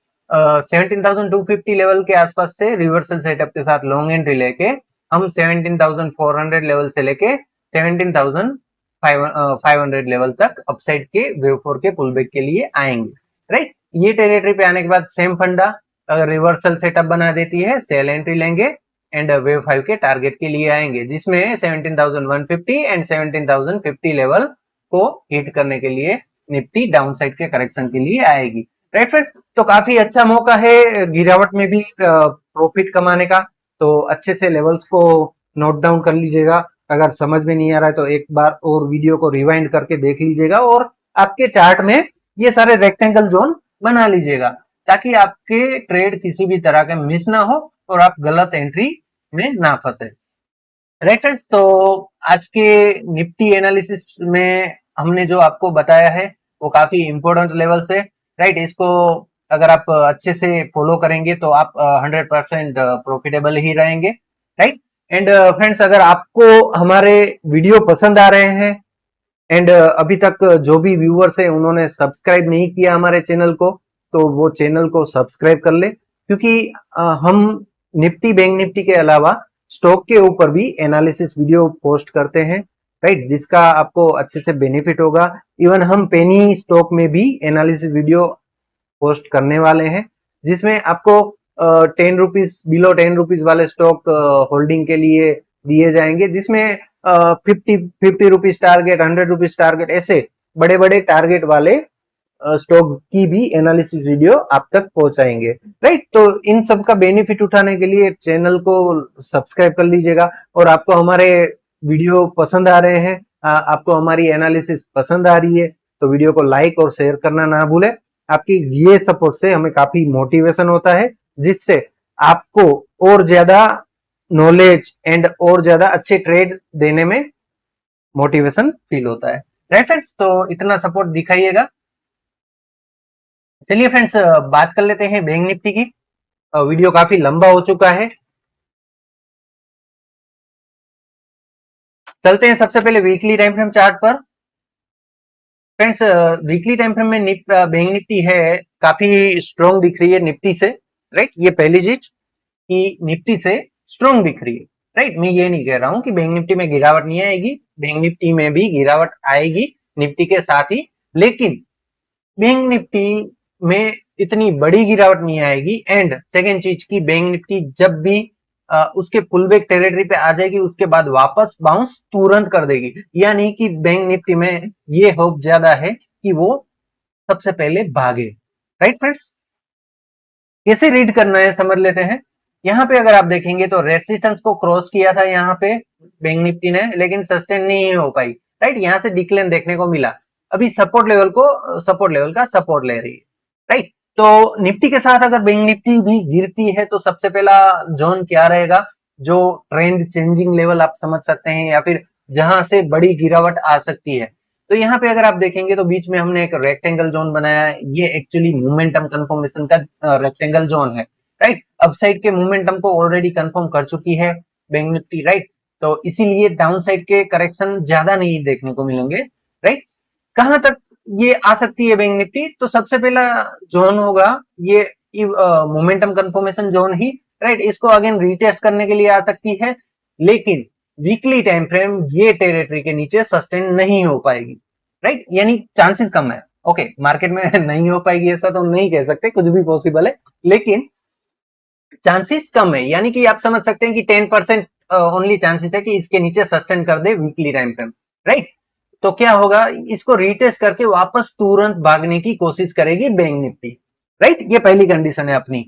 17,250 लेवल के आसपास से रिवर्सल सेटअप के साथ लॉन्ग एंट्री लेके हम 17,400 लेवल से लेके 17,500 लेवल तक अपसाइड के वेव 4 के पुल बैक के लिए आएंगे, राइट। ये टेरिटरी पे आने के बाद सेम फंडा, अगर रिवर्सल सेटअप बना देती है सेल एंट्री लेंगे एंड वेव 5 के टारगेट के लिए आएंगे, जिसमें 17,150 एंड 17,050 लेवल को हिट करने के लिए निफ्टी डाउन साइड के करेक्शन के लिए आएगी, राइट फ्रेंड्स। तो काफी अच्छा मौका है गिरावट में भी प्रॉफिट कमाने का। तो अच्छे से लेवल्स को नोट डाउन कर लीजिएगा। अगर समझ में नहीं आ रहा है तो एक बार और वीडियो को रिवाइंड करके देख लीजिएगा, और आपके चार्ट में ये सारे रेक्टेंगल जोन बना लीजिएगा, ताकि आपके ट्रेड किसी भी तरह के मिस ना हो और आप गलत एंट्री में ना फंसे, राइट फ्रेंड्स। तो आज के निफ्टी एनालिसिस में हमने जो आपको बताया है वो काफी इंपॉर्टेंट लेवल से, राइट। इसको अगर आप अच्छे से फॉलो करेंगे तो आप 100% प्रॉफिटेबल ही रहेंगे, राइट। एंड फ्रेंड्स, अगर आपको हमारे वीडियो पसंद आ रहे हैं एंड अभी तक जो भी व्यूअर्स है उन्होंने सब्सक्राइब नहीं किया हमारे चैनल को, तो वो चैनल को सब्सक्राइब कर ले, क्योंकि हम निफ्टी बैंक निफ्टी के अलावा स्टॉक के ऊपर भी एनालिसिस वीडियो पोस्ट करते हैं, राइट, जिसका आपको अच्छे से बेनिफिट होगा। इवन हम पेनी स्टॉक में भी एनालिसिस वीडियो पोस्ट करने वाले हैं, जिसमें आपको 10 रुपीज, बिलो 10 रुपीज वाले स्टॉक होल्डिंग के लिए दिए जाएंगे, जिसमें 50 रुपीज टारगेट, 100 रुपीज टारगेट, ऐसे बड़े बड़े टारगेट वाले स्टॉक की भी एनालिसिस वीडियो आप तक पहुंचाएंगे, राइट। तो इन सब का बेनिफिट उठाने के लिए चैनल को सब्सक्राइब कर लीजिएगा। और आपको हमारे वीडियो पसंद आ रहे हैं, आपको हमारी एनालिसिस पसंद आ रही है, तो वीडियो को लाइक और शेयर करना ना भूले। आपकी ये सपोर्ट से हमें काफी मोटिवेशन होता है, जिससे आपको और ज्यादा नॉलेज एंड और ज्यादा अच्छे ट्रेड देने में मोटिवेशन फील होता है, राइट फ्रेंड्स। तो इतना सपोर्ट दिखाइएगा। चलिए फ्रेंड्स, बात कर लेते हैं बैंक निफ्टी की। वीडियो काफी लंबा हो चुका है, चलते हैं सबसे पहले वीकली टाइम फ्रेम चार्ट पर। फ्रेंड्स, वीकली टाइम फ्रेम में बैंक निफ्टी है काफी स्ट्रॉन्ग दिख रही है निफ्टी से। राइट, ये पहली चीज कि निफ्टी से स्ट्रॉन्ग दिख रही है। राइट, मैं ये नहीं कह रहा हूं कि बैंक निफ्टी में गिरावट नहीं आएगी, बैंक निफ्टी में भी गिरावट आएगी निफ्टी के साथ ही, लेकिन बैंक निफ्टी में इतनी बड़ी गिरावट नहीं आएगी। एंड सेकेंड चीज की बैंक निफ्टी जब भी उसके पुल बैक टेरिटरी पे आ जाएगी उसके बाद वापस बाउंस तुरंत कर देगी। यानी कि बैंक निफ्टी में ये होप ज्यादा है कि वो सबसे पहले भागे। राइट फ्रेंड्स, कैसे रीड करना है समझ लेते हैं। यहाँ पे अगर आप देखेंगे तो रेसिस्टेंस को क्रॉस किया था यहाँ पे बैंक निफ्टी ने, लेकिन सस्टेन नहीं हो पाई। राइट, यहाँ से डिक्लाइन देखने को मिला। अभी सपोर्ट लेवल का सपोर्ट ले रही है। राइट, तो निफ्टी के साथ अगर बैंक निफ्टी भी गिरती है तो सबसे पहला जोन क्या रहेगा, जो ट्रेंड चेंजिंग लेवल आप समझ सकते हैं, या फिर जहां से बड़ी गिरावट आ सकती है। तो यहाँ पे अगर आप देखेंगे तो बीच में हमने एक रेक्टेंगल जोन बनाया है, ये एक्चुअली मोमेंटम कंफर्मेशन का रेक्टेंगल जोन है। राइट, अपसाइड के मोमेंटम को ऑलरेडी कंफर्म कर चुकी है बैंक निफ्टी। राइट, तो इसीलिए डाउन साइड के करेक्शन ज्यादा नहीं देखने को मिलेंगे। राइट, कहां तक ये आ सकती है बैंक निफ्टी, तो सबसे पहला जोन होगा ये मोमेंटम कंफर्मेशन जोन ही। राइट, इसको अगेन रीटेस्ट करने के लिए आ सकती है, लेकिन वीकली टाइम फ्रेम ये टेरिटरी के नीचे सस्टेन नहीं हो पाएगी। राइट, यानी चांसेस कम है। ओके, मार्केट में नहीं हो पाएगी ऐसा तो नहीं कह सकते, कुछ भी पॉसिबल है, लेकिन चांसेस कम है। यानी कि आप समझ सकते हैं कि 10% ओनली चांसेस है कि इसके नीचे सस्टेन कर दे वीकली टाइम फ्रेम। राइट, तो क्या होगा, इसको रीटेस्ट करके वापस तुरंत भागने की कोशिश करेगी बैंक निफ्टी। राइट, ये पहली कंडीशन है अपनी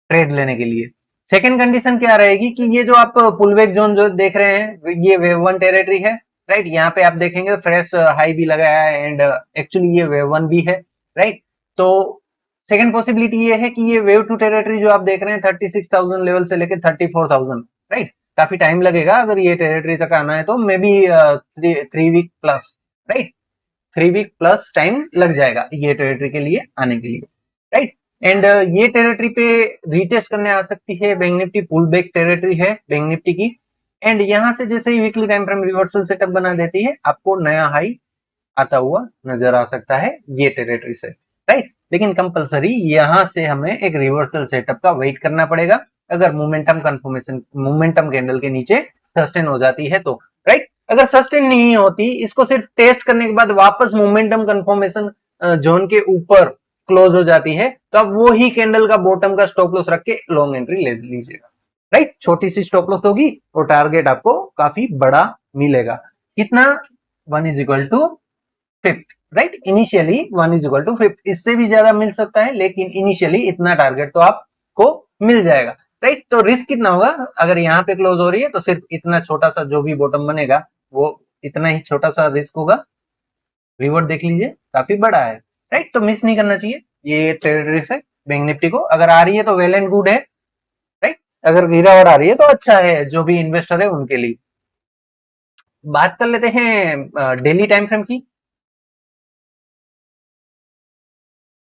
ट्रेड लेने के लिए। सेकंड कंडीशन क्या रहेगी कि ये जो आप पुलबैक जोन जो देख रहे हैं ये वेव वन टेरिटरी है। राइट, यहाँ पे आप देखेंगे फ्रेश हाई भी लगाया है एंड एक्चुअली ये वेव वन भी है। राइट, तो सेकंड पॉसिबिलिटी ये है कि ये वेव टू टेरिटरी जो आप देख रहे हैं 36,000 लेवल से लेकर 34,000। राइट, काफी टाइम लगेगा अगर ये टेरिटरी तक आना है तो maybe 3 week plus. Right, 3 week plus time लग जाएगा ये टेरिटरी के लिए आने के लिए। राइट, एंड ये टेरिटरी पे रीटेस्ट करने आ सकती है bank Nifty, pull back territory है बैंक निफ्टी की। एंड यहां से जैसे ही weekly time frame reversal setup बना देती है आपको नया हाई आता हुआ नजर आ सकता है ये टेरिटरी से। राइट, लेकिन कंपलसरी यहां से हमें एक रिवर्सल सेटअप का वेट करना पड़ेगा अगर मोमेंटम कैंडल के नीचे सस्टेन हो जाती है तो। राइट, अगर सस्टेन नहीं होती, इसको सिर्फ टेस्ट करने के बाद वापस मोमेंटम कंफर्मेशन जोन के ऊपर क्लोज हो जाती है, तो आप वो ही कैंडल का बॉटम का स्टॉप लॉस रख के लॉन्ग एंट्री ले लीजिएगा। राइट, छोटी सी स्टॉप लॉस होगी और टारगेट आपको काफी बड़ा मिलेगा। कितना? 1 = 5th। राइट, इनिशियली 1 = 5th, इससे भी ज्यादा मिल सकता है, लेकिन इनिशियली इतना टारगेट तो आपको मिल जाएगा। राइट, तो रिस्क कितना होगा, अगर यहाँ पे क्लोज हो रही है तो सिर्फ इतना छोटा सा जो भी बॉटम बनेगा वो इतना ही छोटा सा रिस्क होगा। रिवर्ट देख लीजिए, काफी बड़ा है। राइट, तो मिस नहीं करना चाहिए ये टेरिटरी से बैंक निफ्टी को। अगर आ रही है तो वेल एंड गुड है। राइट, अगर गिरावट आ रही है तो अच्छा है जो भी इन्वेस्टर है उनके लिए। बात कर लेते हैं डेली टाइम फ्रेम की।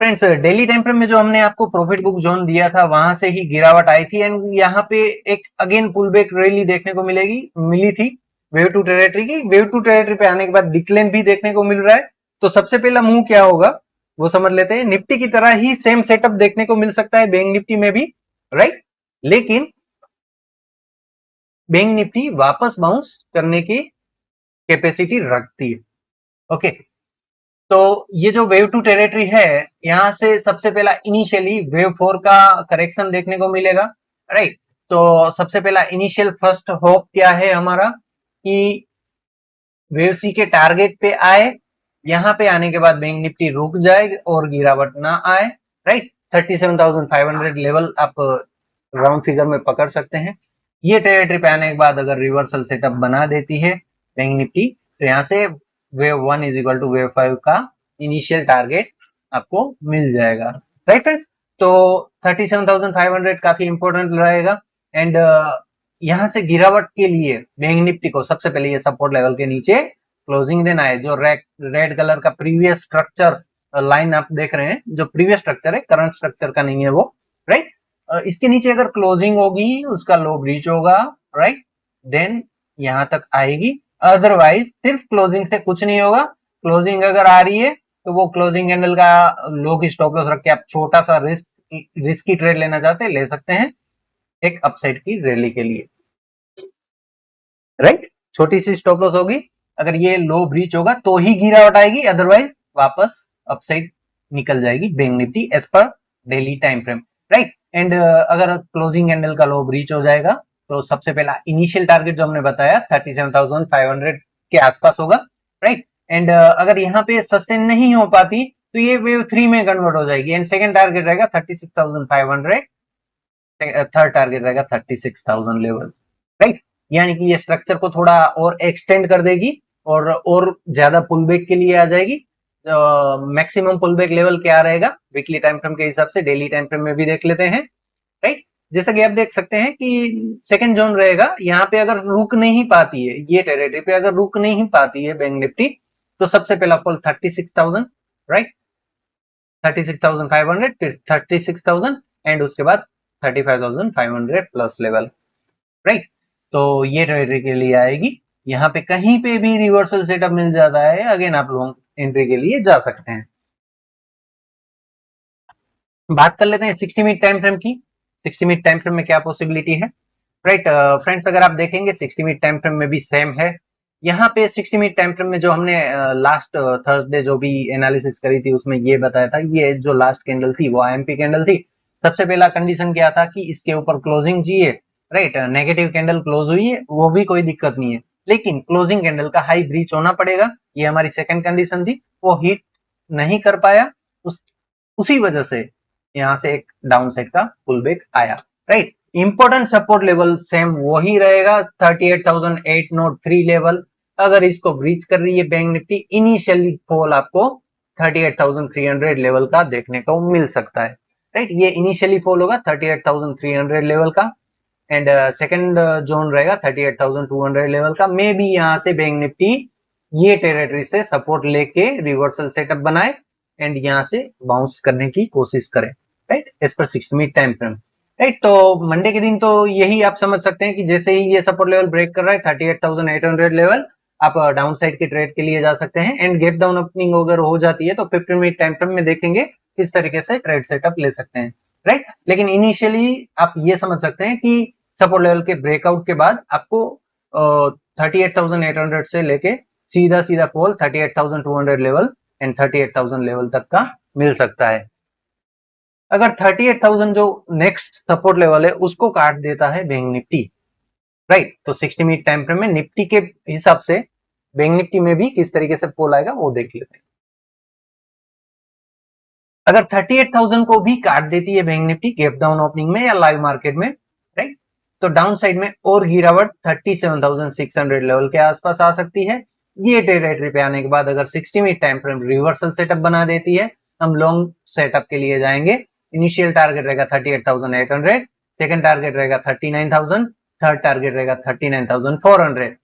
फ्रेंड्स, डेली टाइम फ्रेम में जो हमने आपको प्रॉफिट बुक जोन दिया था वहां से ही गिरावट आई थी, एंड यहाँ पे एक अगेन पुल बैक रैली देखने को मिली थी वेव टू टेरिटरी की। वेव टू टेरिटरी पे आने के बाद डिक्लाइन भी देखने को मिल रहा है। तो सबसे पहला मूव क्या होगा वो समझ लेते हैं। निफ्टी की तरह ही सेम सेटअप देखने को मिल सकता है बैंक निफ्टी में भी। राइट, लेकिन बैंक निफ्टी वापस बाउंस करने की कैपेसिटी रखती है। ओके, तो ये जो वेव टू टेरिटरी है यहां से सबसे पहला इनिशियली वेव 4 का करेक्शन देखने को मिलेगा। राइट, तो सबसे पहला इनिशियल फर्स्ट होप क्या है हमारा कि वेव सी के टारगेट पे आए, यहां पे आने के बाद बैंक निफ्टी रुक जाए और गिरावट ना आए। राइट, 37,500 लेवल आप राउंड फिगर में पकड़ सकते हैं। ये टेरिटरी पे आने के बाद अगर रिवर्सल सेटअप बना देती है बैंक निफ्टी तो यहाँ से वेव 1 = वेव 5 का इनिशियल टारगेट आपको मिल जाएगा। राइट फ्रेंड्स, तो 37,500 काफी इंपॉर्टेंट रहेगा। एंड यहाँ से गिरावट के लिए बैंक निफ्टी को सबसे पहले ये सपोर्ट लेवल के नीचे क्लोजिंग देना है। जो रेड कलर का प्रीवियस स्ट्रक्चर लाइन आप देख रहे हैं जो प्रीवियस स्ट्रक्चर है, करंट स्ट्रक्चर का नहीं है वो, राइट। इसके नीचे अगर क्लोजिंग होगी उसका लो ब्रीच होगा, राइट, देन यहां तक आएगी। अदरवाइज सिर्फ क्लोजिंग से कुछ नहीं होगा। क्लोजिंग अगर आ रही है तो वो क्लोजिंग कैंडल का लो की स्टॉप लॉस रख के आप छोटा सा रिस्क की ट्रेड लेना चाहते हैं ले सकते हैं एक अपसाइड की रैली के लिए, राइट। छोटी सी स्टॉप लॉस होगी, अगर ये लो ब्रीच होगा तो ही गिरावट आएगी, अदरवाइज वापस अपसाइड निकल जाएगी बैंक निफ्टी एज पर daily time frame, right. And अगर क्लोजिंग कैंडल का लो ब्रीच हो जाएगा तो सबसे पहला इनिशियल टारगेट जो हमने बताया 37,500 के आसपास होगा, राइट। एंड अगर यहाँ पे सस्टेन नहीं हो पाती तो ये वेव 3 में कन्वर्ट हो जाएगी एंड सेकंड टारगेट रहेगा 36,500, थर्ड टारगेट रहेगा 36,000 लेवल, राइट। यानी कि ये स्ट्रक्चर को थोड़ा और एक्सटेंड कर देगी और ज्यादा पुलबैक के लिए आ जाएगी। मैक्सिमम पुलबैक लेवल क्या रहेगा वीकली टाइम फ्रेम के हिसाब से, डेली टाइम फ्रेम में भी देख लेते हैं, राइट। जैसा कि आप देख सकते हैं कि सेकंड जोन रहेगा, यहाँ पे अगर रुक नहीं पाती है ये टेरिटरी पे, अगर रुक नहीं पाती है बैंक निफ्टी तो सबसे पहला फॉल 36,000, राइट, 36,500, फिर 36,000 एंड उसके बाद 35,500 प्लस लेवल, राइट। तो ये टेरिटरी के लिए आएगी। यहाँ पे कहीं पे भी रिवर्सल सेटअप मिल जाता है, अगेन आप लॉन्ग एंट्री के लिए जा सकते हैं। बात कर लेते हैं 60 मिनट टाइम फ्रेम की। 60 मिनट टाइम फ्रेम में क्या पॉसिबिलिटी है, राइट। फ्रेंड्स अगर आप देखेंगे 60 मिनट टाइम फ्रेम में भी सेम है। यहाँ पे 60 मिनट टाइम फ्रेम में जो हमने लास्ट थर्सडे जो भी एनालिसिस करी थी उसमें ये बताया था, ये जो लास्ट कैंडल थी वो आईएमपी कैंडल थी। सबसे पहला कंडीशन क्या था कि इसके ऊपर क्लोजिंग चाहिए, राइट। नेगेटिव कैंडल क्लोज हुई है वो भी कोई दिक्कत नहीं है, लेकिन क्लोजिंग कैंडल का हाई ब्रीच होना पड़ेगा, ये हमारी सेकंड कंडीशन थी। वो हिट नहीं कर पाया, उसी वजह से यहाँ से एक डाउन साइड का पुल बैक आया, right. Important support level same वही रहेगा 38,803 लेवल। अगर इसको ब्रीच कर रही है बैंक निफ्टी, इनिशियली फॉल आपको 38,300 लेवल का देखने को मिल सकता है, राइट। ये इनिशियली फॉल होगा 38,300 लेवल का एंड सेकंड जोन रहेगा 38,200 लेवल का। मे बी यहाँ से बैंक निफ्टी ये टेरिटरी से सपोर्ट लेके रिवर्सल सेटअप बनाए एंड यहाँ से बाउंस करने की कोशिश करें, राइट, एज पर 60 मिनट टाइम फ्रेम, राइट। तो मंडे के दिन तो यही आप समझ सकते हैं कि जैसे ही ये सपोर्ट लेवल ब्रेक कर रहा है 38,800 लेवल, आप डाउन साइड के ट्रेड के लिए जा सकते हैं एंड गैप डाउन ओपनिंग अगर हो जाती है तो 15 मिनट टाइम फ्रेम में देखेंगे किस तरीके से ट्रेड सेटअप ले सकते हैं, राइट। लेकिन इनिशियली आप ये समझ सकते हैं कि सपोर्ट लेवल के ब्रेकआउट के बाद आपको 38,800 से लेके सीधा सीधा फॉल 38,200 लेवल एंड 38,000 लेवल तक का मिल सकता है। अगर 38,000 जो नेक्स्ट सपोर्ट लेवल है उसको काट देता है बैंक निफ्टी, राइट, तो 60 मिनट टाइम फ्रेम में निफ्टी के हिसाब से बैंक निफ्टी में भी किस तरीके से फॉल आएगा वो देख लेते हैं। अगर 38,000 को भी काट देती है bank Nifty gap down opening में या लाइव मार्केट में, राइट, तो डाउन साइड में और गिरावट 37,600 लेवल के आसपास आ सकती है। ये टेरिटरी पे आने के बाद अगर 60 minute time frame reversal setup बना देती है, हम लॉन्ग सेटअप के लिए जाएंगे। इनिशियल टारगेट रहेगा 38,800, सेकंड टारगेट रहेगा 39,000, थर्ड टारगेट रहेगा 39,400।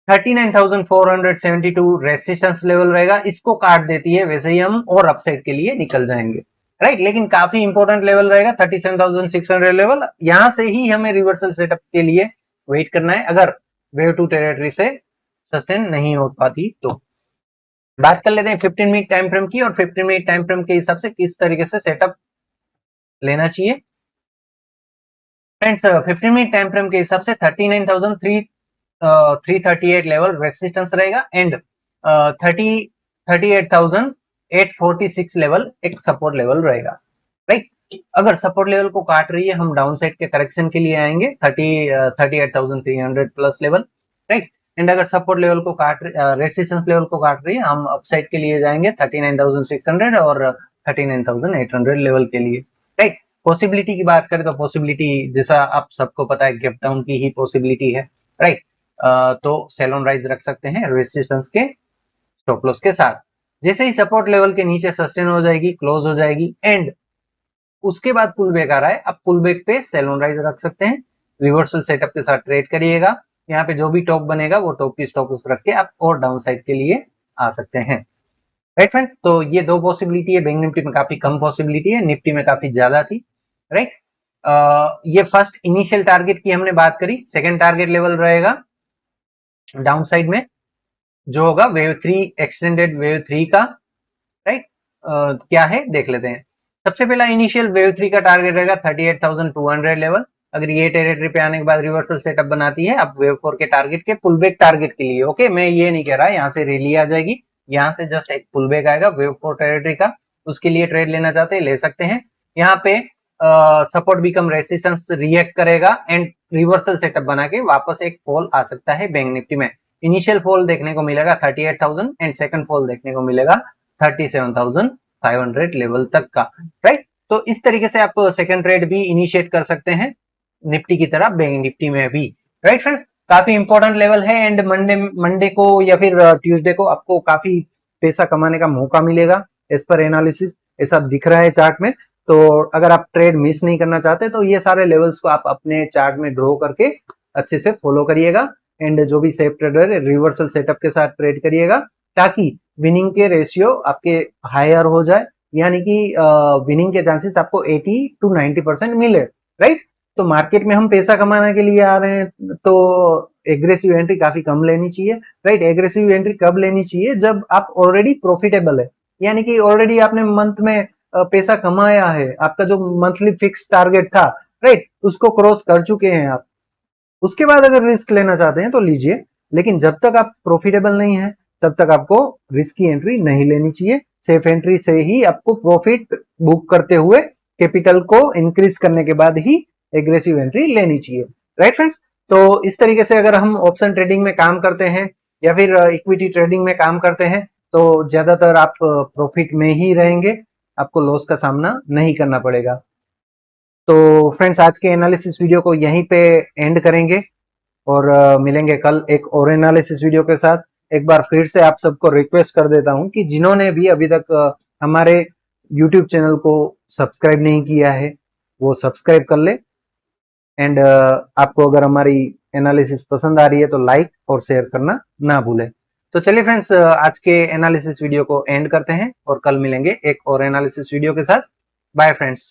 39,472 रेसिस्टेंस लेवल रहेगा, इसको काट देती है वैसे ही हम और अपसाइड के लिए निकल जाएंगे, राइट। लेकिन काफी इंपॉर्टेंट लेवल रहेगा 37,600 लेवल, यहां से ही हमें रिवर्सल सेटअप के लिए वेट करना है अगर वेव टू टेरिटरी से सस्टेन नहीं हो पाती तो। बात कर लेते हैं 15 मिनट टाइम फ्रेम की और 15 मिनट टाइम फ्रेम के हिसाब से किस तरीके से सेटअप लेना चाहिए। फ्रेंड्स 15 मिनट टाइम फ्रेम के हिसाब से 39,338 लेवल रेसिस्टेंस रहेगा एंड 38,846 लेवल एक सपोर्ट लेवल रहेगा, राइट। अगर सपोर्ट लेवल को काट रही है हम डाउन साइड के करेक्शन के लिए आएंगे 38,300 प्लस लेवल, राइट। एंड अगर सपोर्ट लेवल को रेसिस्टेंस लेवल को काट रही है हम अपसाइड के लिए जाएंगे 39,600 और 39,800 लेवल के लिए, राइट। पॉसिबिलिटी की बात करें तो पॉसिबिलिटी जैसा आप सबको पता है गैप डाउन की ही पॉसिबिलिटी है, राइट। तो सेल ऑन राइज रख सकते हैं रेजिस्टेंस के स्टॉप लॉस के साथ। जैसे ही सपोर्ट लेवल के नीचे सस्टेन हो जाएगी, क्लोज हो जाएगी एंड उसके बाद पुल बैक आ रहा है, अब पुल बैक पे सेल ऑन राइज रख सकते हैं, रिवर्सल सेटअप के साथ ट्रेड करिएगा। यहाँ पे जो भी टॉप बनेगा वो टॉप की स्टॉप लॉस रख के आप और डाउन साइड के लिए आ सकते हैं। राइट फ्रेंड्स, तो ये दो पॉसिबिलिटी है, बैंक निफ्टी में काफी कम पॉसिबिलिटी है, निफ्टी में काफी ज्यादा थी। राइट, ये फर्स्ट इनिशियल टारगेट की हमने बात करी। सेकंड टारगेट लेवल रहेगा डाउन साइड में जो होगा वेव 3, एक्सटेंडेड वेव 3 का। राइट, क्या है देख लेते हैं। सबसे पहला इनिशियल वेव 3 का टारगेट रहेगा 38,200 लेवल। अगर ये टेरिटरी पे आने के बाद रिवर्सल सेटअप बनाती है अब वेव 4 के टारगेट के पुल बैक टारगेट के लिए, ओके, मैं ये नहीं कह रहा यहाँ से रैली आ जाएगी, यहाँ से जस्ट एक पुल बैक आएगा वेव 4 टेरिटरी का, उसके लिए ट्रेड लेना चाहते हैं ले सकते हैं। यहाँ पे सपोर्ट बिकम रेसिस्टेंस रिएक्ट करेगा एंड रिवर्सल सेटअप बना के वापस एक फॉल आ सकता है बैंक निफ्टी में। इनिशियल फॉल देखने को मिलेगा 38,000 एंड सेकंड फॉल देखने को मिलेगा 37,500 लेवल तक का। राइट, तो इस तरीके से आप सेकंड ट्रेड भी इनिशिएट कर सकते हैं निफ्टी की तरह बैंक निफ्टी में भी। राइट फ्रेंड्स, काफी इंपॉर्टेंट लेवल है एंड मंडे को या फिर ट्यूसडे को आपको काफी पैसा कमाने का मौका मिलेगा एज पर एनालिसिस, ऐसा दिख रहा है चार्ट में। तो अगर आप ट्रेड मिस नहीं करना चाहते तो ये सारे लेवल्स को आप अपने चार्ट में ड्रॉ करके अच्छे से फॉलो करिएगा एंड जो भी सेफ ट्रेडर है रिवर्सल सेटअप के साथ ट्रेड करिएगा ताकि विनिंग के रेशियो आपके हायर हो जाए, यानी कि विनिंग के चांसेस आपको 80 to 90% मिले। राइट, तो मार्केट में हम पैसा कमाने के लिए आ रहे हैं तो एग्रेसिव एंट्री काफी कम लेनी चाहिए। राइट, एग्रेसिव एंट्री कब लेनी चाहिए? जब आप ऑलरेडी प्रॉफिटेबल है, यानी कि ऑलरेडी आपने मंथ में पैसा कमाया है, आपका जो मंथली फिक्स टारगेट था, राइट, उसको क्रॉस कर चुके हैं आप। उसके बाद अगर रिस्क लेना चाहते हैं तो लीजिए, लेकिन जब तक आप प्रॉफिटेबल नहीं है तब तक आपको रिस्की एंट्री नहीं लेनी चाहिए। सेफ एंट्री से ही आपको प्रॉफिट बुक करते हुए कैपिटल को इंक्रीज करने के बाद ही एग्रेसिव एंट्री लेनी चाहिए। राइट फ्रेंड्स, तो इस तरीके से अगर हम ऑप्शन ट्रेडिंग में काम करते हैं या फिर इक्विटी ट्रेडिंग में काम करते हैं तो ज्यादातर आप प्रॉफिट में ही रहेंगे, आपको लॉस का सामना नहीं करना पड़ेगा। तो फ्रेंड्स, आज के एनालिसिस वीडियो को यहीं पे एंड करेंगे और मिलेंगे कल एक और एनालिसिस वीडियो के साथ। एक बार फिर से आप सबको रिक्वेस्ट कर देता हूं कि जिन्होंने भी अभी तक हमारे YouTube चैनल को सब्सक्राइब नहीं किया है वो सब्सक्राइब कर ले एंड आपको अगर हमारी एनालिसिस पसंद आ रही है तो लाइक और शेयर करना ना भूलें। तो चलिए फ्रेंड्स, आज के एनालिसिस वीडियो को एंड करते हैं और कल मिलेंगे एक और एनालिसिस वीडियो के साथ। Bye friends.